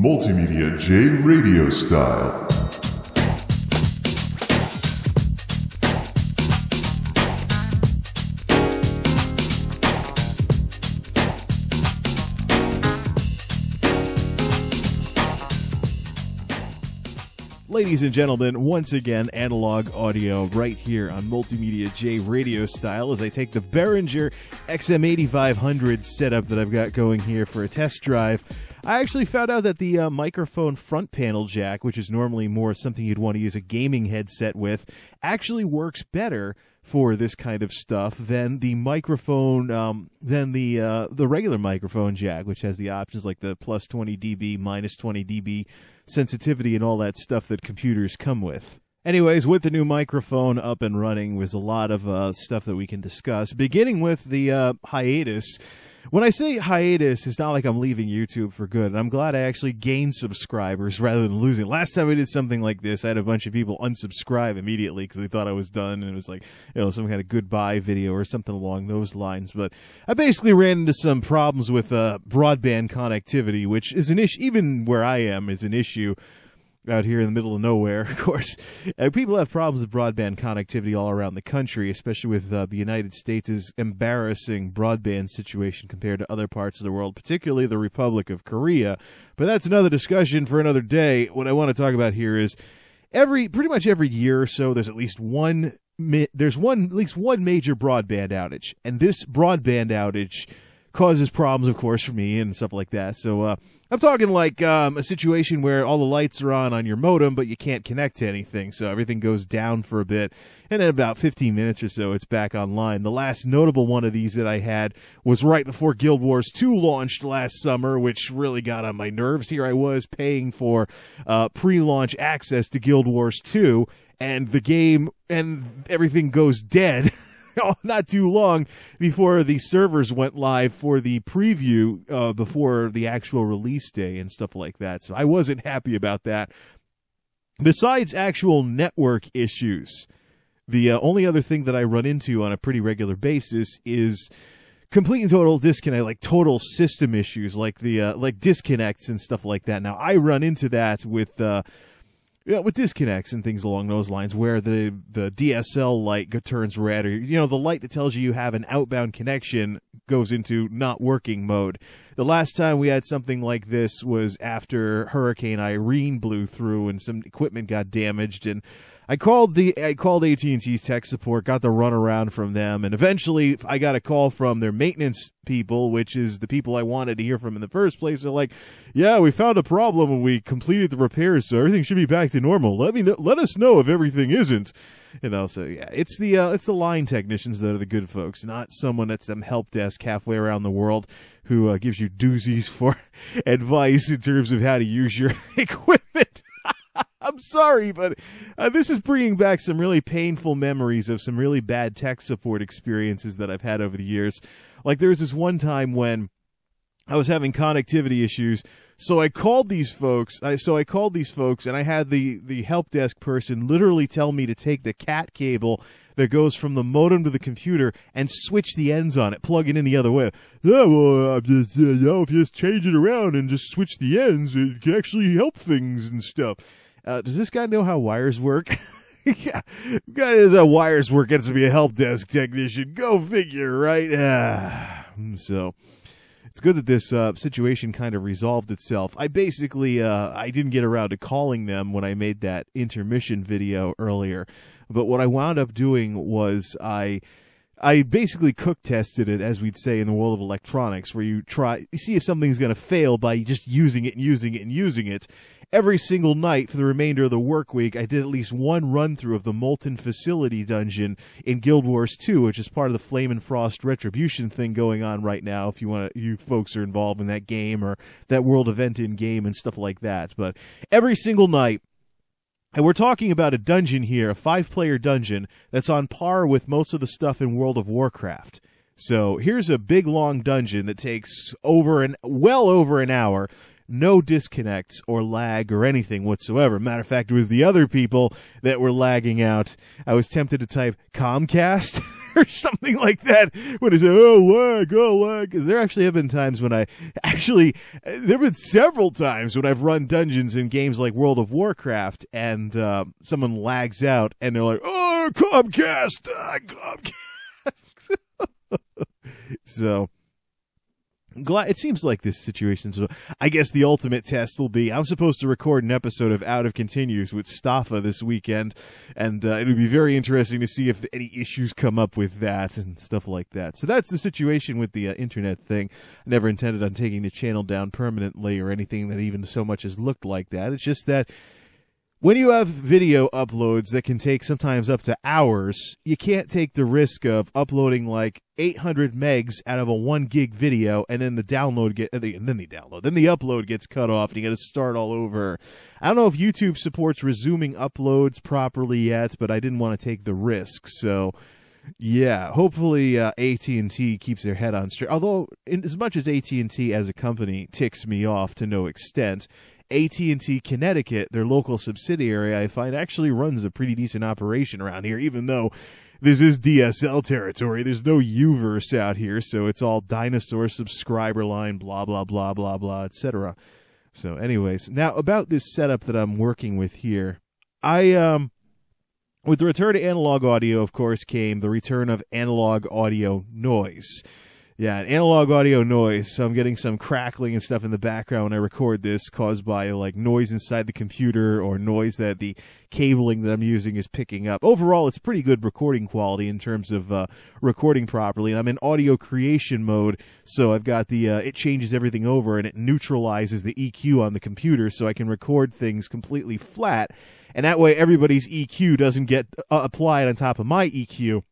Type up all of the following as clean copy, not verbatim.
MultimediaJay radio style. Ladies and gentlemen, once again, analog audio right here on MultimediaJay radio style as I take the Behringer XM8500 setup that I've got going here for a test drive. I actually found out that the microphone front panel jack, which is normally more something you'd want to use a gaming headset with, actually works better for this kind of stuff than the microphone, than the regular microphone jack, which has the options like the plus 20 dB, minus 20 dB sensitivity and all that stuff that computers come with. Anyways, with the new microphone up and running, there's a lot of stuff that we can discuss, beginning with the hiatus. When I say hiatus, it's not like I'm leaving YouTube for good. And I'm glad I actually gained subscribers rather than losing. Last time I did something like this, I had a bunch of people unsubscribe immediately because they thought I was done. And it was like, you know, some kind of goodbye video or something along those lines. But I basically ran into some problems with broadband connectivity, which is an issue, even where I am, is an issue. Out here in the middle of nowhere, of course. People have problems with broadband connectivity all around the country, especially with the United States' embarrassing broadband situation compared to other parts of the world, particularly the Republic of Korea. But that's another discussion for another day. What I want to talk about here is pretty much every year or so, there's at least one major broadband outage, and this broadband outage causes problems, of course, for me and stuff like that. So I'm talking like a situation where all the lights are on your modem, but you can't connect to anything. So everything goes down for a bit. And in about 15 minutes or so, it's back online. The last notable one of these that I had was right before Guild Wars 2 launched last summer, which really got on my nerves. Here I was paying for pre-launch access to Guild Wars 2, and the game and everything goes dead. Not too long before the servers went live for the preview before the actual release day and stuff like that. So I wasn't happy about that. Besides actual network issues, the only other thing that I run into on a pretty regular basis is complete and total disconnect, like total system issues, like the like disconnects and stuff like that. Now I run into that with disconnects and things along those lines, where the DSL light turns red, or the light that tells you have an outbound connection goes into not working mode. The last time we had something like this was after Hurricane Irene blew through and some equipment got damaged, and I called AT&T's tech support, got the runaround from them, and eventually I got a call from their maintenance people, which is the people I wanted to hear from in the first place. They're like, "Yeah, we found a problem and we completed the repairs, so everything should be back to normal. Let us know if everything isn't." So yeah, it's the line technicians that are the good folks, not someone that's some help desk halfway around the world who gives you doozies for advice in terms of how to use your equipment. I'm sorry, but this is bringing back some really painful memories of some really bad tech support experiences that I've had over the years. Like there was this one time when I was having connectivity issues, so I called these folks. And I had the help desk person literally tell me to take the cat cable that goes from the modem to the computer and switch the ends on it, plug it in the other way. Yeah, well, just if you just change it around and just switch the ends, it can actually help things and stuff. Does this guy know how wires work? Yeah, guy knows how wires work. Gets to be a help desk technician. Go figure, right? So it's good that this situation kind of resolved itself. I basically I didn't get around to calling them when I made that intermission video earlier, but what I wound up doing was I basically cook tested it, as we'd say in the world of electronics, where you see if something's going to fail by just using it and using it and using it. Every single night for the remainder of the work week, I did at least one run-through of the Molten Facility dungeon in Guild Wars 2, which is part of the Flame and Frost Retribution thing going on right now, if you folks are involved in that game or that world event in-game and stuff like that. But every single night, and we're talking about a dungeon here, a 5-player dungeon, that's on par with most of the stuff in World of Warcraft. So here's a big, long dungeon that takes well over an hour. no disconnects or lag or anything whatsoever. Matter of fact, it was the other people that were lagging out. I was tempted to type Comcast or something like that when I said, oh, lag, because there actually have been times when there have been several times when I've run dungeons in games like World of Warcraft and someone lags out and they're like, oh, Comcast. So glad it seems like this situation. So I guess the ultimate test will be I'm supposed to record an episode of Out of Continues with Staffa this weekend, and it would be very interesting to see if any issues come up with that and stuff like that. So that's the situation with the internet thing. I never intended on taking the channel down permanently or anything that even so much as looked like that. It's just that when you have video uploads that can take sometimes up to hours, you can't take the risk of uploading like 800 megs out of a 1 gig video, and then the upload gets cut off, and you got to start all over. I don't know if YouTube supports resuming uploads properly yet, but I didn't want to take the risk. So, yeah, hopefully AT&T keeps their head on straight. Although, as much as AT&T as a company ticks me off to no extent, AT&T Connecticut, their local subsidiary, I find actually runs a pretty decent operation around here, even though this is DSL territory. There's no Uverse out here, so it's all dinosaur subscriber line, blah, blah, blah, blah, blah, etc. So anyways, now about this setup that I'm working with here, with the return to analog audio, of course, came the return of analog audio noise. Yeah, analog audio noise. So I'm getting some crackling and stuff in the background when I record this, caused by like noise inside the computer or noise that the cabling that I'm using is picking up. Overall, it's pretty good recording quality in terms of recording properly. And I'm in audio creation mode, so I've got the it changes everything over and it neutralizes the EQ on the computer, so I can record things completely flat. And that way, everybody's EQ doesn't get applied on top of my EQ.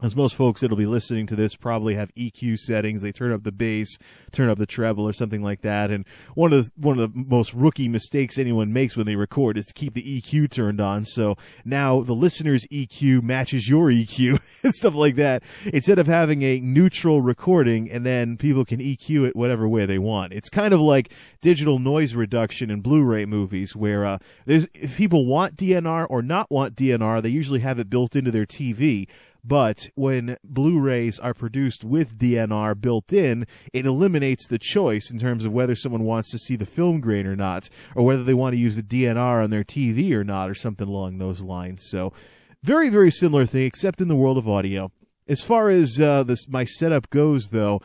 As most folks that'll be listening to this probably have EQ settings. They turn up the bass, turn up the treble, or something like that. And one of the most rookie mistakes anyone makes when they record is to keep the EQ turned on. So now the listener's EQ matches your EQ and stuff like that. Instead of having a neutral recording and then people can EQ it whatever way they want. It's kind of like digital noise reduction in Blu-ray movies, where if people want DNR or not want DNR, they usually have it built into their TV. But when Blu-rays are produced with DNR built in, it eliminates the choice in terms of whether someone wants to see the film grain or not, or whether they want to use the DNR on their TV or not, or something along those lines. So, very, very similar thing, except in the world of audio. As far as my setup goes, though,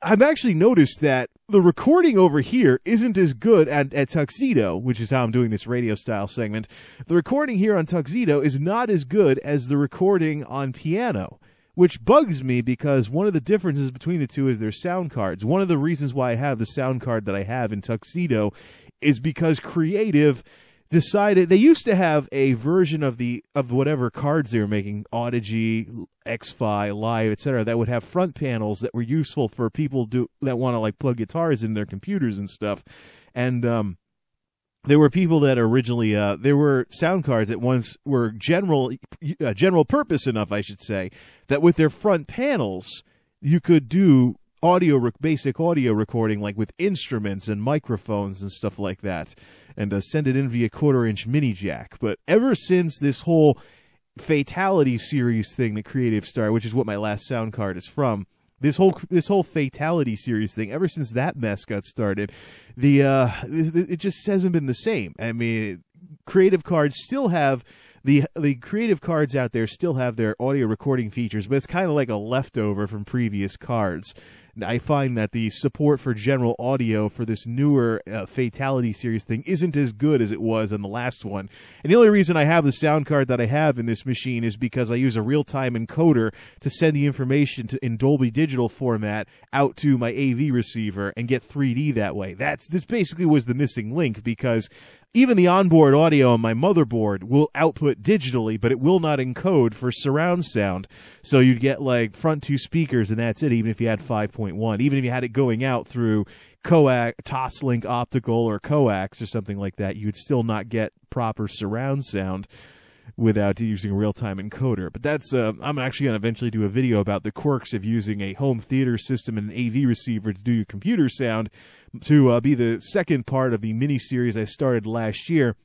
I've actually noticed that the recording over here isn't as good at Tuxedo, which is how I'm doing this radio style segment. The recording here on Tuxedo is not as good as the recording on piano, which bugs me because one of the differences between the two is their sound cards. One of the reasons why I have the sound card that I have in Tuxedo is because Creative decided they used to have a version of whatever cards they were making, Audigy, X-Fi, Live, etc., that would have front panels that were useful for people that want to like plug guitars in their computers and stuff. And there were people that originally there were sound cards that once were general purpose enough, I should say, that with their front panels you could do basic audio recording, like with instruments and microphones and stuff like that, and send it in via 1/4-inch mini jack. But ever since this whole Fatality series thing that Creative started, which is what my last sound card is from, this whole Fatality series thing, ever since that mess got started, it just hasn't been the same. I mean, Creative cards still have the Creative cards out there still have their audio recording features, but it's kind of like a leftover from previous cards. I find that the support for general audio for this newer Fatality series thing isn't as good as it was on the last one. And the only reason I have the sound card that I have in this machine is because I use a real-time encoder to send the information in Dolby Digital format out to my AV receiver and get 3D that way. This basically was the missing link, because even the onboard audio on my motherboard will output digitally, but it will not encode for surround sound. So you'd get like front 2 speakers and that's it, even if you had 5.1. Even if you had it going out through coax, Toslink optical or coax or something like that, you would still not get proper surround sound without using a real-time encoder. But that's I'm actually going to eventually do a video about the quirks of using a home theater system and an AV receiver to do your computer sound. to be the second part of the mini-series I started last year,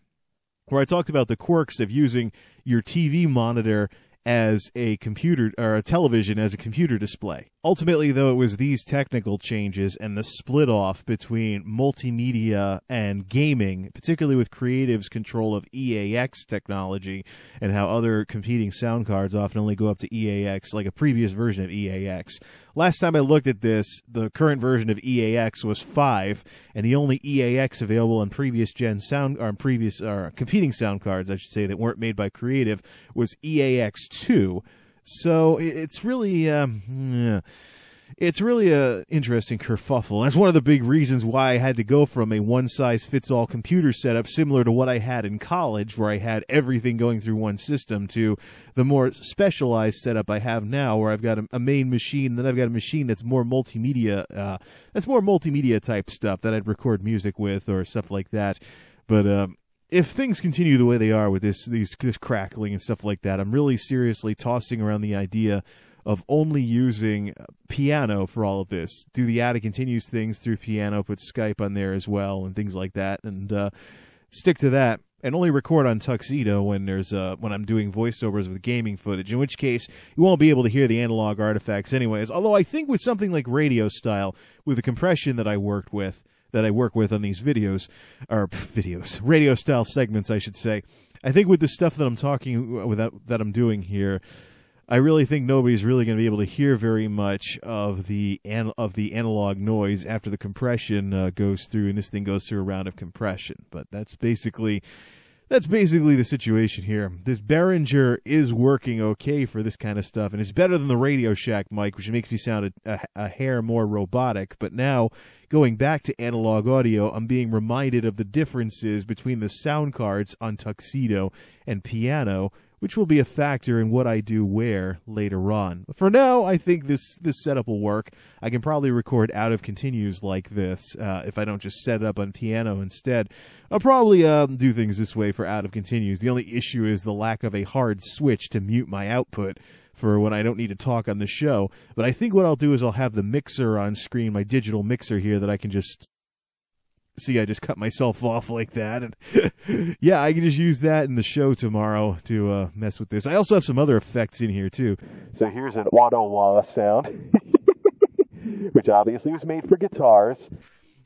where I talked about the quirks of using your TV monitor as a computer, or a television as a computer display. Ultimately, though, it was these technical changes and the split off between multimedia and gaming, particularly with Creative's control of EAX technology and how other competing sound cards often only go up to EAX, like a previous version of EAX. Last time I looked at this, the current version of EAX was 5, and the only EAX available on previous gen sound, or previous competing sound cards, I should say, that weren't made by Creative was EAX2. So it's really a interesting kerfuffle. That's one of the big reasons why I had to go from a one-size-fits-all computer setup similar to what I had in college, where I had everything going through one system, to the more specialized setup I have now, where I've got a main machine, and then I've got a machine that's more multimedia, type stuff that I'd record music with or stuff like that. But if things continue the way they are with this crackling and stuff like that, I'm really seriously tossing around the idea of only using piano for all of this. Do the Attic Continues things through piano, put Skype on there as well, and things like that, and stick to that. And only record on Tuxedo when I'm doing voiceovers with gaming footage, in which case you won't be able to hear the analog artifacts anyways. Although I think with something like Radio Style, with the compression that I work with on these radio style segments, I should say. I think with the stuff that I'm doing here, I really think nobody's really going to be able to hear very much of the analog noise after the compression goes through, and this thing goes through a round of compression. But that's basically the situation here. This Behringer is working okay for this kind of stuff, and it's better than the Radio Shack mic, which makes me sound a hair more robotic. But now, going back to analog audio, I'm being reminded of the differences between the sound cards on Tuxedo and piano, which will be a factor in what I do where later on. But for now, I think this setup will work. I can probably record out of continues like this if I don't just set it up on piano instead. I'll probably do things this way for out of continues. The only issue is the lack of a hard switch to mute my output for when I don't need to talk on the show. But I think what I'll do is I'll have the mixer on screen, my digital mixer here, that I can just... See, I just cut myself off like that, and yeah, I can just use that in the show tomorrow to mess with this. I also have some other effects in here, too. So here's an wah-wah sound, which obviously was made for guitars.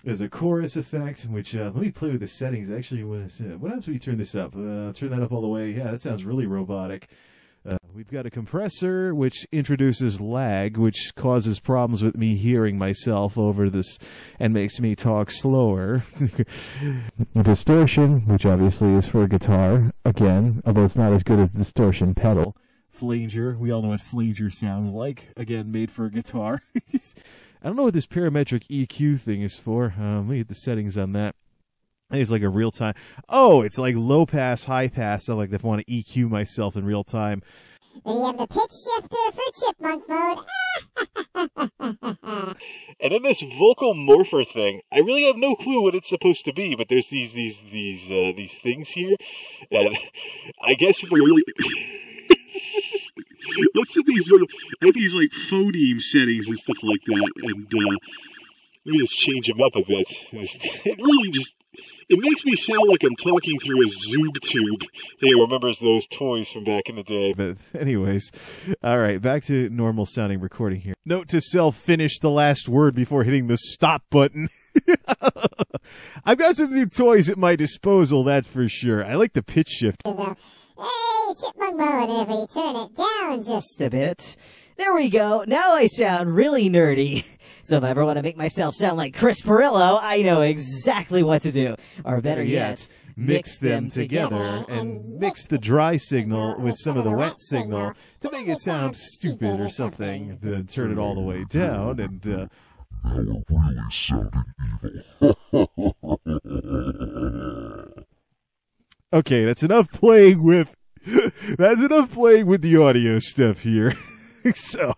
There's a chorus effect, which, let me play with the settings. Actually, what happens when you turn this up? Turn that up all the way. Yeah, that sounds really robotic. We've got a compressor, which introduces lag, which causes problems with me hearing myself over this and makes me talk slower. Distortion, which obviously is for a guitar, again, although it's not as good as the distortion pedal. Flanger, we all know what flanger sounds like, again, made for a guitar. I don't know what this parametric EQ thing is for. Let me get the settings on that. I think it's like a real time. Oh, it's like low pass, high pass. I like if I want to EQ myself in real time. And you have the pitch shifter for chipmunk mode. And then this vocal morpher thing. I really have no clue what it's supposed to be, but there's these things here, and I guess if we really let's see these like phoneme settings and stuff like that, and let me just change them up a bit. It really just. It makes me sound like I'm talking through a Zoob tube. Hey, remembers those toys from back in the day. But anyways, all right, back to normal sounding recording here. Note to self, finish the last word before hitting the stop button. I've got some new toys at my disposal, that's for sure. I like the pitch shift. Hey, chipmunk mode, and if we turn it down just a bit. There we go. Now I sound really nerdy. So if I ever want to make myself sound like Chris Perillo, I know exactly what to do. Or better yet, mix them together and mix the dry signal with some of the wet signal to make it sound stupid or something. Then turn it all the way down and... Now it really sounded evil. Okay, that's enough playing with the audio stuff here. So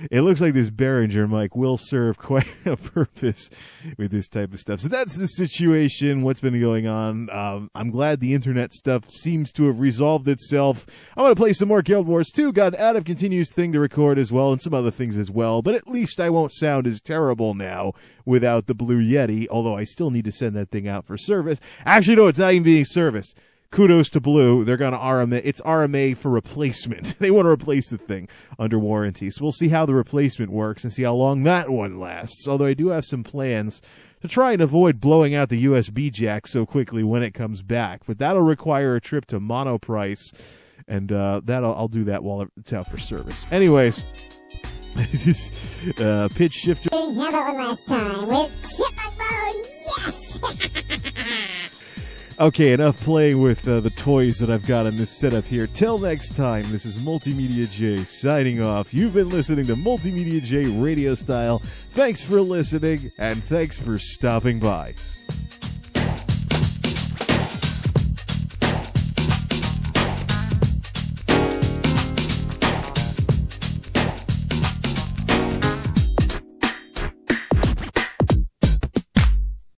it looks like this Behringer mic will serve quite a purpose with this type of stuff. So that's the situation, what's been going on. I'm glad the internet stuff seems to have resolved itself. I want to play some more Guild Wars 2. Got an out of continuous thing to record as well, and some other things as well. But at least I won't sound as terrible now without the Blue Yeti, although I still need to send that thing out for service. Actually, no, it's not even being serviced. Kudos to Blue. They're going to RMA. It's RMA for replacement. They want to replace the thing under warranty. So we'll see how the replacement works and see how long that one lasts. Although I do have some plans to try and avoid blowing out the USB jack so quickly when it comes back. But that'll require a trip to Monoprice, and I'll do that while it's out for service. Anyways, this pitch shifter. Didn't have that one last time with Chipmunk Mode. Yes! Okay, enough playing with the toys that I've got on this setup here. Till next time, this is MultimediaJay signing off. You've been listening to MultimediaJay Radio Style. Thanks for listening, and thanks for stopping by.